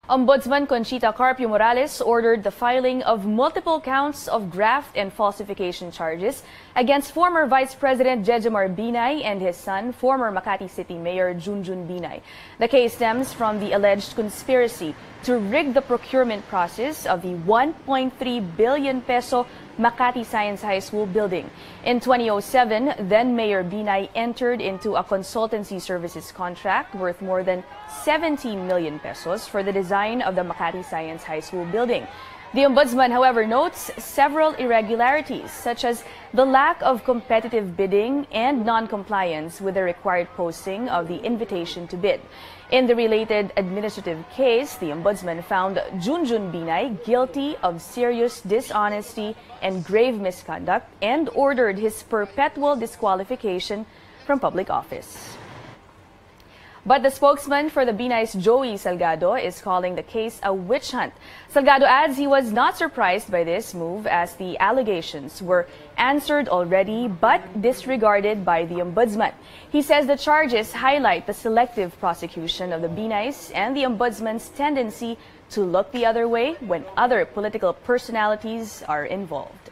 Ombudsman Conchita Carpio Morales ordered the filing of multiple counts of graft and falsification charges against former Vice President Jejomar Binay and his son, former Makati City Mayor Junjun Binay. The case stems from the alleged conspiracy to rig the procurement process of the 1.3 billion peso Makati Science High School building. In 2007, then Mayor Binay entered into a consultancy services contract worth more than 17 million pesos for the design of the Makati Science High School building. The Ombudsman, however, notes several irregularities, such as the lack of competitive bidding and non-compliance with the required posting of the invitation to bid. In the related administrative case, the Ombudsman found Junjun Binay guilty of serious dishonesty and grave misconduct and ordered his perpetual disqualification from public office. But the spokesman for the Binays, Joey Salgado, is calling the case a witch hunt. Salgado adds he was not surprised by this move as the allegations were answered already but disregarded by the Ombudsman. He says the charges highlight the selective prosecution of the Binays and the Ombudsman's tendency to look the other way when other political personalities are involved.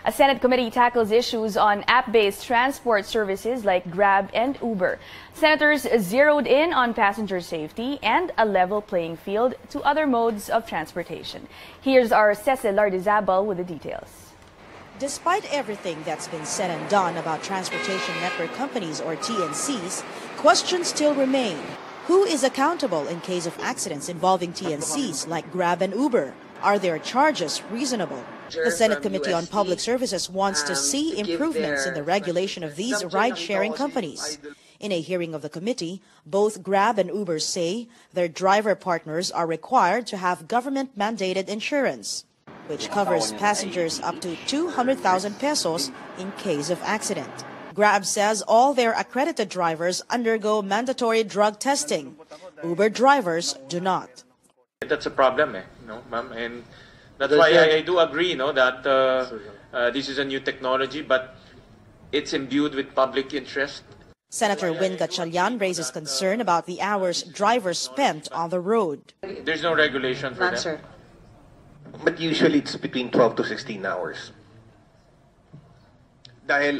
A Senate committee tackles issues on app-based transport services like Grab and Uber. Senators zeroed in on passenger safety and a level playing field to other modes of transportation. Here's our Cecil Lardizabal with the details. Despite everything that's been said and done about transportation network companies or TNCs, questions still remain. Who is accountable in case of accidents involving TNCs like Grab and Uber? Are their charges reasonable? The Senate Committee on Public Services wants to see improvements in the regulation of these ride-sharing companies. In a hearing of the committee, both Grab and Uber say their driver partners are required to have government-mandated insurance, which covers passengers up to 200,000 pesos in case of accident. Grab says all their accredited drivers undergo mandatory drug testing. Uber drivers do not. That's a problem, ma'am, and that's why I do agree, that this is a new technology, but it's imbued with public interest. Senator Win Gatchalian raises concern about the hours drivers spent on the road. There's no regulation for that. But usually it's between 12 to 16 hours. Dahil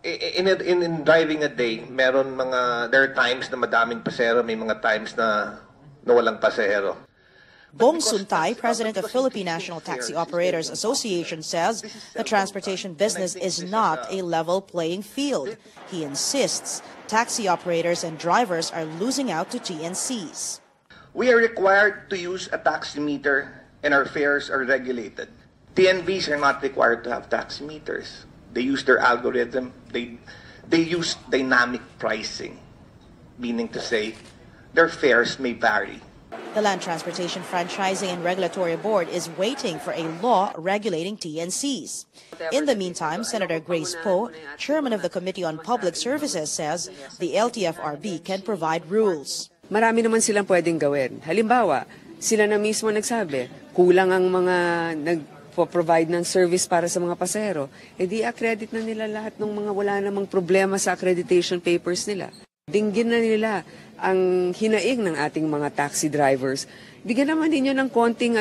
in driving a day, there are times na madaming pasahero, may mga times na walang pasahero. Bong Suntay, president of Philippine National Taxi Operators Association, says the transportation business is not a level playing field. He insists taxi operators and drivers are losing out to TNCs. We are required to use a taximeter and our fares are regulated. TNVs are not required to have taximeters. They use their algorithm. They use dynamic pricing, meaning to say their fares may vary. The Land Transportation Franchising and Regulatory Board is waiting for a law regulating TNCs. In the meantime, Senator Grace Poe, chairman of the Committee on Public Services, says the LTFRB can provide rules. Marami naman silang pwedeng gawin. Halimbawa, sila na mismo nagsabi, kulang ang mga nagpo-provide ng service para sa mga pasahero. Di-accredit na nila lahat ng mga wala namang problema sa accreditation papers nila. Dinggin na nila ang hinaing ng ating mga taxi drivers. Bigyan naman ninyo ng konting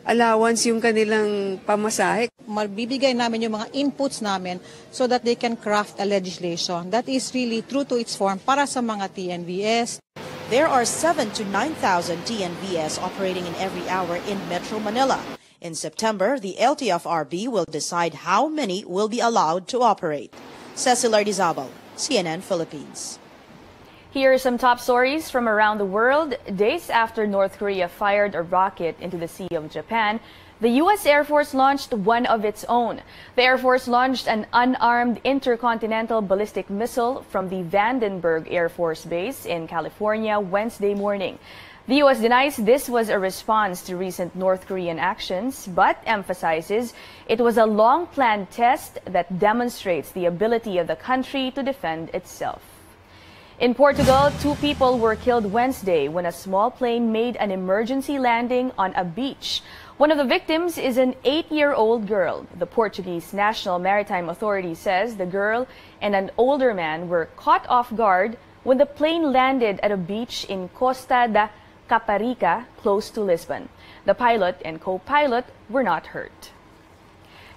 allowance yung kanilang pamasahe. Magbibigay namin yung mga inputs namin so that they can craft a legislation that is really true to its form para sa mga TNVS. There are 7,000 to 9,000 TNVS operating in every hour in Metro Manila. In September, the LTFRB will decide how many will be allowed to operate. Cecil Lardizabal, CNN Philippines. Here are some top stories from around the world. Days after North Korea fired a rocket into the Sea of Japan, the U.S. Air Force launched one of its own. The Air Force launched an unarmed intercontinental ballistic missile from the Vandenberg Air Force Base in California Wednesday morning. The U.S. denies this was a response to recent North Korean actions, but emphasizes it was a long-planned test that demonstrates the ability of the country to defend itself. In Portugal, 2 people were killed Wednesday when a small plane made an emergency landing on a beach. One of the victims is an 8-year-old girl. The Portuguese National Maritime Authority says the girl and an older man were caught off guard when the plane landed at a beach in Costa da Caparica, close to Lisbon. The pilot and co-pilot were not hurt.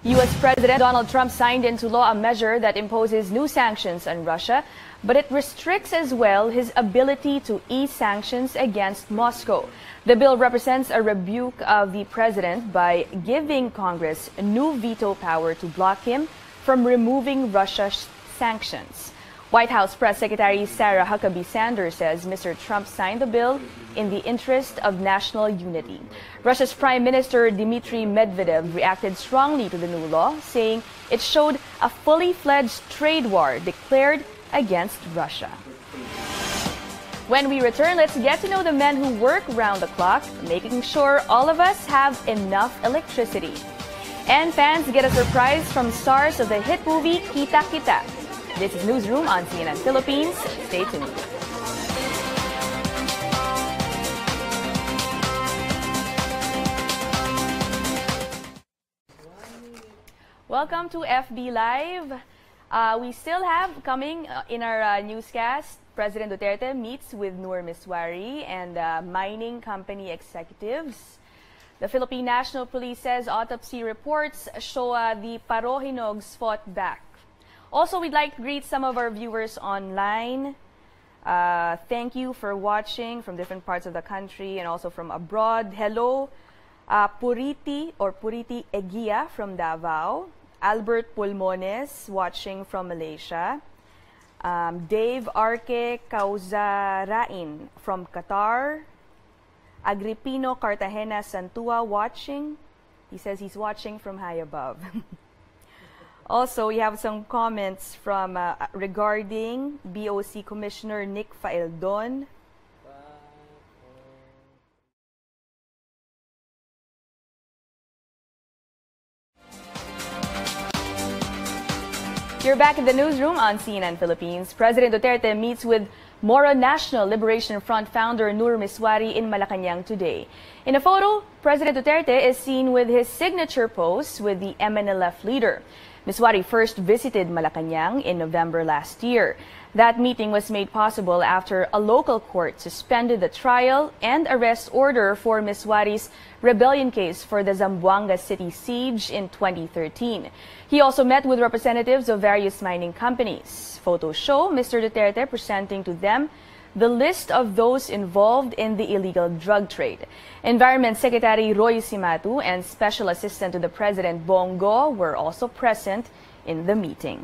U.S. President Donald Trump signed into law a measure that imposes new sanctions on Russia, but it restricts as well his ability to ease sanctions against Moscow. The bill represents a rebuke of the president by giving Congress new veto power to block him from removing Russia's sanctions. White House Press Secretary Sarah Huckabee Sanders says Mr. Trump signed the bill in the interest of national unity. Russia's Prime Minister Dmitry Medvedev reacted strongly to the new law, saying it showed a fully fledged trade war declared against Russia. When we return, let's get to know the men who work round the clock, making sure all of us have enough electricity. And fans get a surprise from stars of the hit movie Kita Kita. This is Newsroom on CNN Philippines. Stay tuned. Welcome to FB Live. We still have coming in our newscast, President Duterte meets with Nur Miswari and mining company executives. The Philippine National Police says autopsy reports show the Parohinogs fought back. Also, we'd like to greet some of our viewers online. Thank you for watching from different parts of the country and also from abroad. Hello, Puriti Egia from Davao. Albert Pulmones watching from Malaysia. Dave Arque Cauzarain from Qatar. Agripino Cartagena Santua watching. He says he's watching from high above. Also, we have some comments from regarding BOC Commissioner Nick Faeldon. You're back in the newsroom on CNN Philippines. President Duterte meets with Moro National Liberation Front founder Nur Miswari in Malacanang today. In a photo, President Duterte is seen with his signature pose with the MNLF leader. Miswari first visited Malacanang in November last year. That meeting was made possible after a local court suspended the trial and arrest order for Miswari's rebellion case for the Zamboanga City siege in 2013. He also met with representatives of various mining companies. Photos show Mr. Duterte presenting to them the list of those involved in the illegal drug trade. Environment Secretary Roy Cimatu and Special Assistant to the President Bongo were also present in the meeting.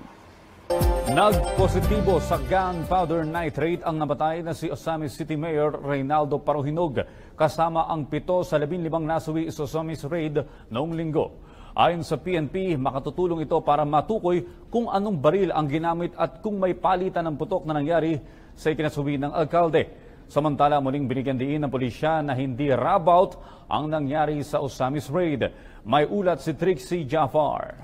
Nagpositibo sa gunpowder nitrate ang namatay na si Osamis City Mayor Reynaldo Parohinog kasama ang 7 sa 15 nasawi sa Osamis raid noong linggo. Ayon sa PNP, makatutulong ito para matukoy kung anong baril ang ginamit at kung may palitan ng putok na nangyari sa ikinasuwi ng alkalde. Samantala, muling binigyan diin ng pulisya na hindi rabout ang nangyari sa Osamis raid. May ulat si Trixie Jafar.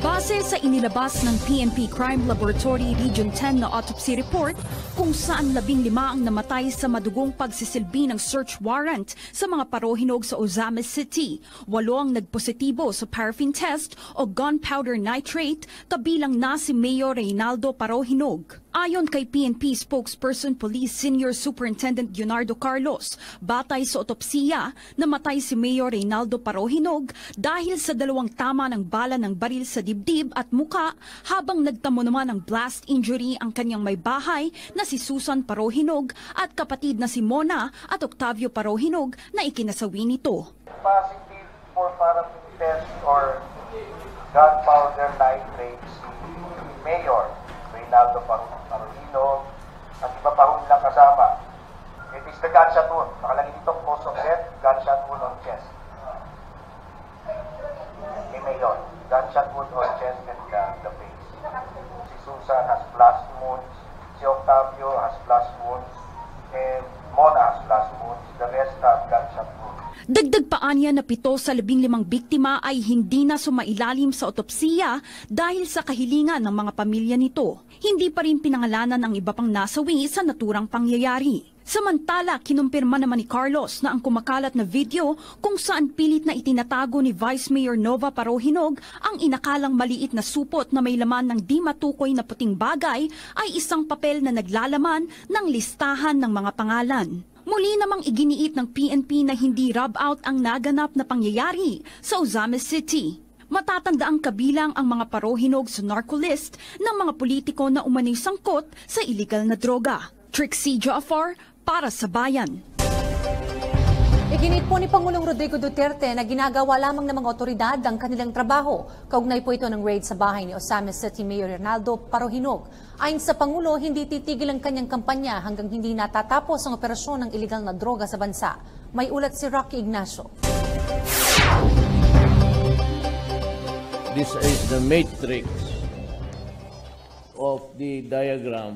Base sa inilabas ng PNP Crime Laboratory Region 10 na autopsy report kung saan 15 ang namatay sa madugong pagsisilbi ng search warrant sa mga Parohinog sa Ozamis City, 8 ang nagpositibo sa paraffin test o gunpowder nitrate, kabilang na si Mayor Reynaldo Parohinog. Ayon kay PNP spokesperson Police Senior Superintendent Leonardo Carlos, batay sa otopsiya, namatay si Mayor Reynaldo Parohinog dahil sa 2 tama ng bala ng baril sa dibdib at muka, habang nagtamo naman ng blast injury ang kanyang may bahay na si Susan Parohinog at kapatid na si Mona at Octavio Parohinog na ikinasawi nito. Positive for paraffin test or gunpowder nitrate si Mayor Reynaldo Parohinog at iba pa rin lang kasama. It is the gunshot wound. Nakalagay dito cause of death, gunshot wound on chest. Ni Mayor, gunshot wound on chest and the face. Si Susan has blast wounds, si Octavio has blast wounds, and Mona has blast wounds. The rest have gunshot wounds. Dagdag pa niya na 7 sa 15 biktima ay hindi na sumailalim sa otopsiya dahil sa kahilingan ng mga pamilya nito. Hindi pa rin pinangalanan ang iba pang nasawi sa naturang pangyayari. Samantala, kinumpirma naman ni Carlos na ang kumakalat na video kung saan pilit na itinatago ni Vice Mayor Nova Parohinog ang inakalang maliit na supot na may laman ng di matukoy na puting bagay ay isang papel na naglalaman ng listahan ng mga pangalan. Muli namang iginiit ng PNP na hindi rub out ang naganap na pangyayari sa Ozamis City. Matatanda ang kabilang ang mga parohinog sa narcolist ng mga politiko na umano'y sangkot sa illegal na droga. Trixie Jaafar para sa Bayan. Iginit po ni Pangulong Rodrigo Duterte na ginagawa lamang ng mga otoridad ang kanilang trabaho. Kaugnay po ito ng raid sa bahay ni Ozamis City Mayor Reynaldo Parohinog. Ayon sa Pangulo, hindi titigil ang kanyang kampanya hanggang hindi natatapos ang operasyon ng iligal na droga sa bansa. May ulat si Rocky Ignacio. This is the matrix of the diagram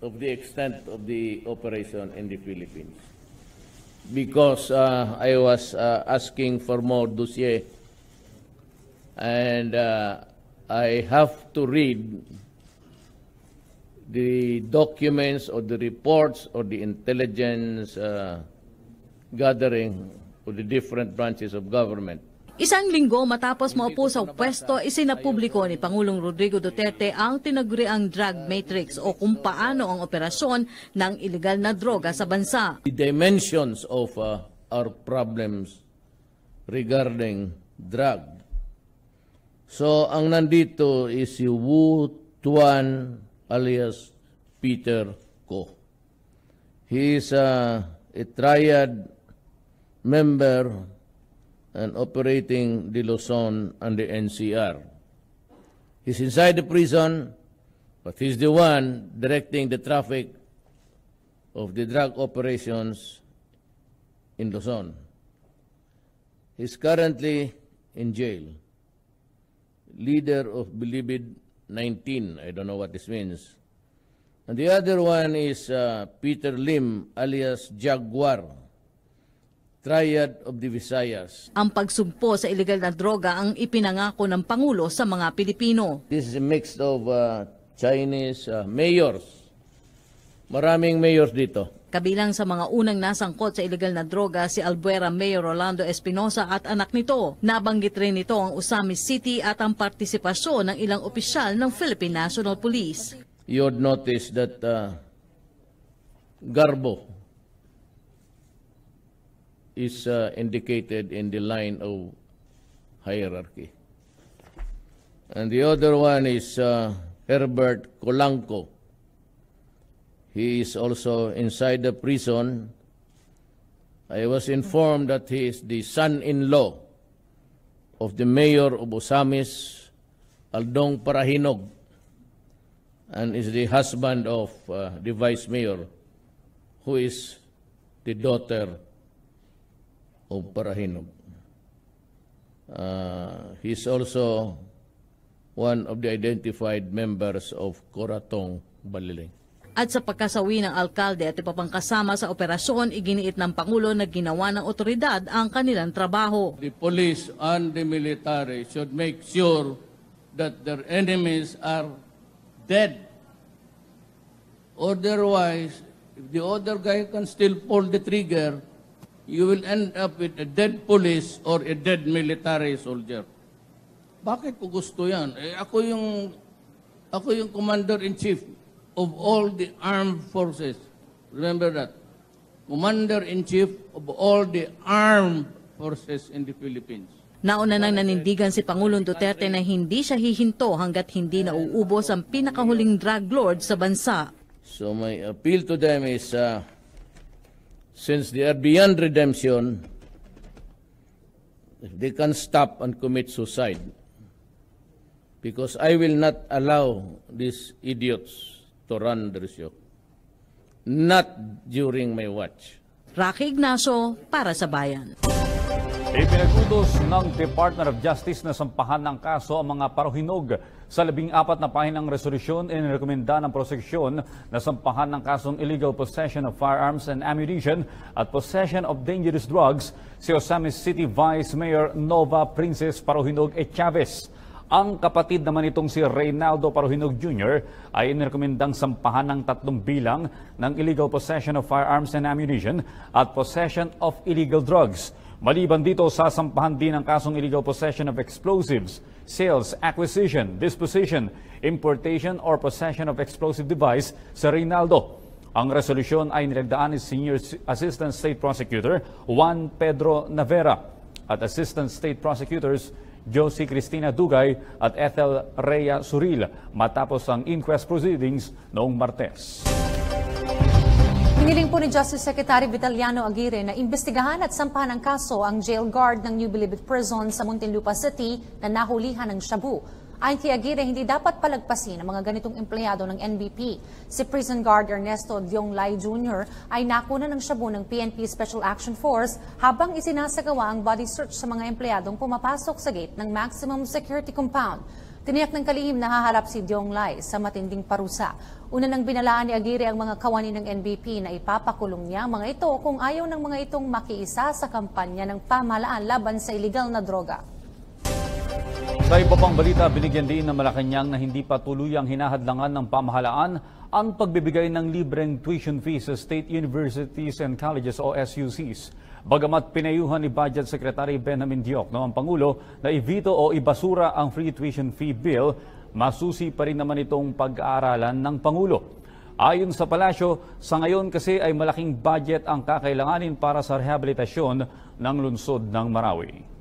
of the extent of the operation in the Philippines. Because I was asking for more dossier, and I have to read the documents or the reports or the intelligence gathering of the different branches of government. Isang linggo matapos maupo sa pwesto, isinapubliko ni Pangulong Rodrigo Duterte ang tinaguriang drug matrix o kung paano ang operasyon ng iligal na droga sa bansa. The dimensions of our problems regarding drug. So ang nandito is si Wu Tuan alias Peter Ko. He is a triad member and operating the Luzon and the NCR. He's inside the prison, but he's the one directing the traffic of the drug operations in Luzon. He's currently in jail. Leader of Bilibid 19, I don't know what this means. And the other one is Peter Lim alias Jaguar, Triad of the Visayas. Ang pagsugpo sa iligal na droga ang ipinangako ng Pangulo sa mga Pilipino. This is a mix of Chinese mayors. Maraming mayors dito. Kabilang sa mga unang nasangkot sa iligal na droga si Albuera Mayor Rolando Espinosa at anak nito. Nabanggit rin nito ang Ozamis City at ang partisipasyon ng ilang opisyal ng Philippine National Police. You would notice that Garbo is indicated in the line of hierarchy. And the other one is Herbert Colanco. He is also inside the prison. I was informed that he is the son-in-law of the mayor of Ozamis, Aldong Parahinog, and is the husband of the vice mayor, who is the daughter of Parahinog. He is also one of the identified members of Coratong Baliling. At sa pagkasawi ng alkalde at iba pang kasama sa operasyon, iginiit ng Pangulo na ginawa ng otoridad ang kanilang trabaho. The police and the military should make sure that their enemies are dead. Otherwise, if the other guy can still pull the trigger, you will end up with a dead police or a dead military soldier. Bakit ko gusto yan? Ako yung commander-in-chief of all the armed forces. Remember that. Commander-in-chief of all the armed forces in the Philippines. Nauna nang nanindigan si Pangulong Duterte na hindi siya hihinto hanggat hindi nauubos ang pinakahuling drug lord sa bansa. So my appeal to them is, since they are beyond redemption, if they can stop and commit suicide, because I will not allow these idiots to run the show. Not during my watch. Rocky Ignacio para sa Bayan. Ipinagutos ng Department of Justice na sampahan ng kaso ang mga parohinog Sa 14 na pahinang resolusyon, inirekomenda ng proseksyon na sampahan ng kasong illegal possession of firearms and ammunition at possession of dangerous drugs si Osamis City Vice Mayor Nova Princess Parohinog Chavez. Ang kapatid naman itong si Reynaldo Parohinog Jr. ay inirekomendang sampahan ng 3 bilang ng illegal possession of firearms and ammunition at possession of illegal drugs. Maliban dito, sasampahan din ang kasong illegal possession of explosives, sales, acquisition, disposition, importation, or possession of explosive device sa Reynaldo. Ang resolusyon ay nilagdaan ni Senior Assistant State Prosecutor Juan Pedro Navera at Assistant State Prosecutors Josie Cristina Dugay at Ethel Rhea Suril matapos ang inquest proceedings noong Martes. Hiniling po ni Justice Secretary Vitaliano Aguirre na imbestigahan at sampahan ng kaso ang jail guard ng New Bilibid Prison sa Muntinlupa City na nahulihan ng shabu. Ayon kay Aguirre, hindi dapat palagpasin ang mga ganitong empleyado ng NBP. Si prison guard Ernesto Dionglay Jr. ay nakuna ng shabu ng PNP Special Action Force habang isinasagawa ang body search sa mga empleyadong pumapasok sa gate ng Maximum Security Compound. Tiniyak ng kalihim na haharap si Dionglay sa matinding parusa. Una nang binalaan ni Aguirre ang mga kawani ng NBP na ipapakulong niya ang mga ito kung ayaw ng mga itong makiisa sa kampanya ng pamahalaan laban sa iligal na droga. Sa iba pang balita, binigyan din ng Malacanang na hindi pa tuluyang hinahadlangan ng pamahalaan ang pagbibigay ng libreng tuition fees sa state universities and colleges o SUCs. Bagamat pinayuhan ni Budget Secretary Benjamin Diokno ang Pangulo na i-veto o ibasura ang free tuition fee bill, masusi pa rin naman itong pag-aaralan ng Pangulo. Ayon sa palasyo, sa ngayon kasi ay malaking budget ang kakailanganin para sa rehabilitasyon ng lungsod ng Marawi.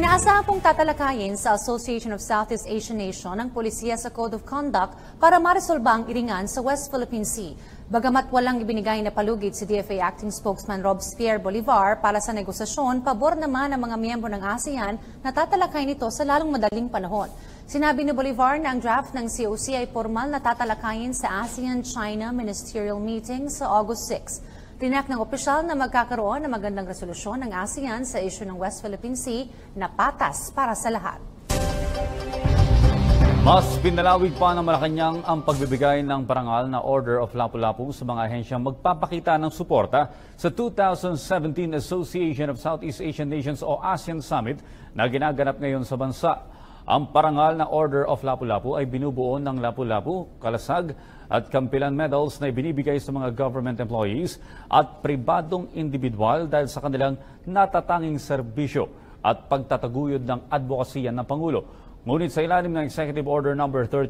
Inaasahan pong tatalakayin sa Association of Southeast Asian Nations ng Polisiya sa Code of Conduct para maresolba ang iringan sa West Philippine Sea. Bagamat walang ibinigay na palugit si DFA Acting Spokesman Robespierre Bolivar para sa negosasyon, pabor naman ang mga miyembro ng ASEAN na tatalakayin ito sa lalong madaling panahon. Sinabi ni Bolivar na ang draft ng COC ay formal na tatalakayin sa ASEAN-China Ministerial Meeting sa August 6. Tinak ng opisyal na magkakaroon ng magandang resolusyon ng ASEAN sa issue ng West Philippine Sea na patas para sa lahat. Mas pinalawig pa ng Malacanang ang pagbibigay ng parangal na Order of Lapu-Lapu sa mga ahensyang magpapakita ng suporta sa 2017 Association of Southeast Asian Nations o ASEAN Summit na ginaganap ngayon sa bansa. Ang parangal na Order of Lapu-Lapu ay binubuo ng Lapu-Lapu, Kalasag at Kampilan medals na ibinibigay sa mga government employees at pribadong individual dahil sa kanilang natatanging serbisyo at pagtataguyod ng advokasya ng Pangulo. Ngunit sa ilalim ng Executive Order No. 35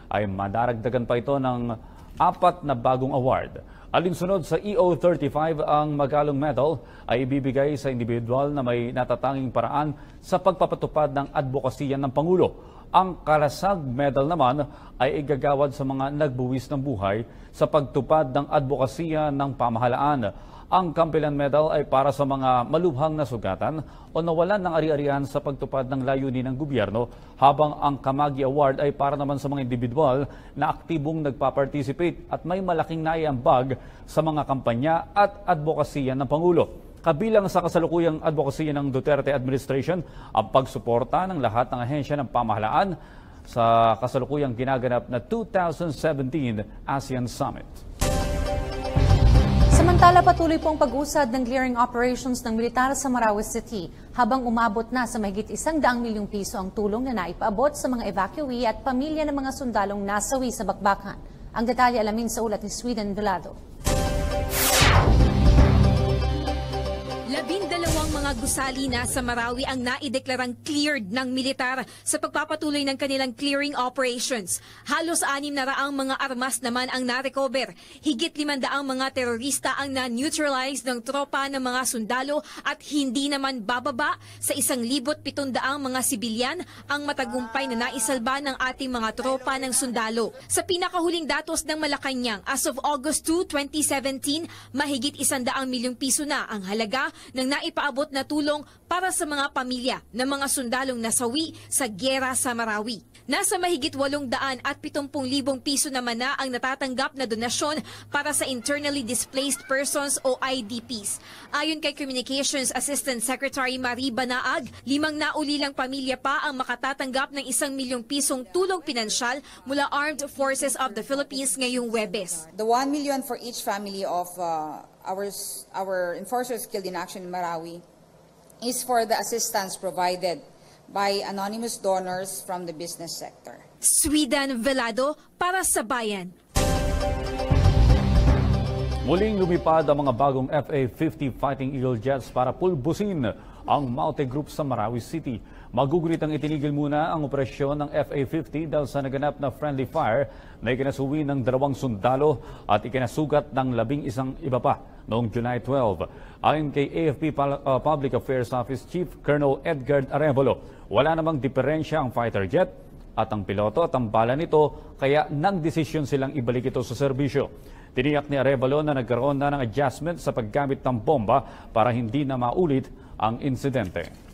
ay madaragdagan pa ito ng 4 na bagong award. Alinsunod sa EO35, ang Magalong Medal ay ibibigay sa individual na may natatanging paraan sa pagpapatupad ng advokasya ng Pangulo. Ang Kalasag Medal naman ay igagawad sa mga nagbuwis ng buhay sa pagtupad ng advokasya ng pamahalaan. Ang Kampilan Medal ay para sa mga malubhang nasugatan o nawalan ng ari-arian sa pagtupad ng layunin ng gobyerno, habang ang Kamagi Award ay para naman sa mga individual na aktibong nagpa-participate at may malaking naiambag sa mga kampanya at advokasya ng Pangulo. Kabilang sa kasalukuyang advokasya ng Duterte administration ang pagsuporta ng lahat ng ahensya ng pamahalaan sa kasalukuyang ginaganap na 2017 ASEAN Summit. Samantala, patuloy pong pag-usad ng clearing operations ng militar sa Marawi City habang umabot na sa mahigit 100 milyong piso ang tulong na naipaabot sa mga evacuee at pamilya ng mga sundalong nasawi sa bakbakan. Ang detalye alamin sa ulat ni Sweden Velado. 12 mga gusali na sa Marawi ang naideklarang cleared ng militar sa pagpapatuloy ng kanilang clearing operations. Halos 600 mga armas naman ang na-recover. Higit 500 mga terorista ang na-neutralize ng tropa ng mga sundalo at hindi naman bababa sa 1,700 mga sibilyan ang matagumpay na naisalba ng ating mga tropa ng sundalo. Sa pinakahuling datos ng Malacanang, as of August 2, 2017, mahigit 100 milyong piso na ang halaga ng naipaabot paabot na tulong para sa mga pamilya ng mga sundalong nasawi sa gyera sa Marawi. Nasa mahigit 870,000 piso naman na ang natatanggap na donasyon para sa internally displaced persons o IDPs. Ayon kay Communications Assistant Secretary Marie Banaag, 5 naulilang pamilya pa ang makatatanggap ng 1 milyong pisong tulong pinansyal mula Armed Forces of the Philippines ngayong Huwebes. The 1 million for each family of our enforcers killed in action in Marawi is for the assistance provided by anonymous donors from the business sector. Sweden Velado para sa Bayan. Muling lumipad ang mga bagong FA-50 Fighting Eagle jets para pulbusin ang Maute Group sa Marawi City. Magugulitang itinigil muna ang operasyon ng FA-50 dahil sa naganap na friendly fire na ikinasuwi ng 2 sundalo at ikinasugat ng 11 iba pa noong July 12. Ayon kay AFP Public Affairs Office Chief Colonel Edgar Arevalo, wala namang diferensya ang fighter jet at ang piloto at ang bala nito kaya nagdesisyon silang ibalik ito sa serbisyo. Tiniyak ni Arevalo na nagkaroon na ng adjustment sa paggamit ng bomba para hindi na maulit ang insidente.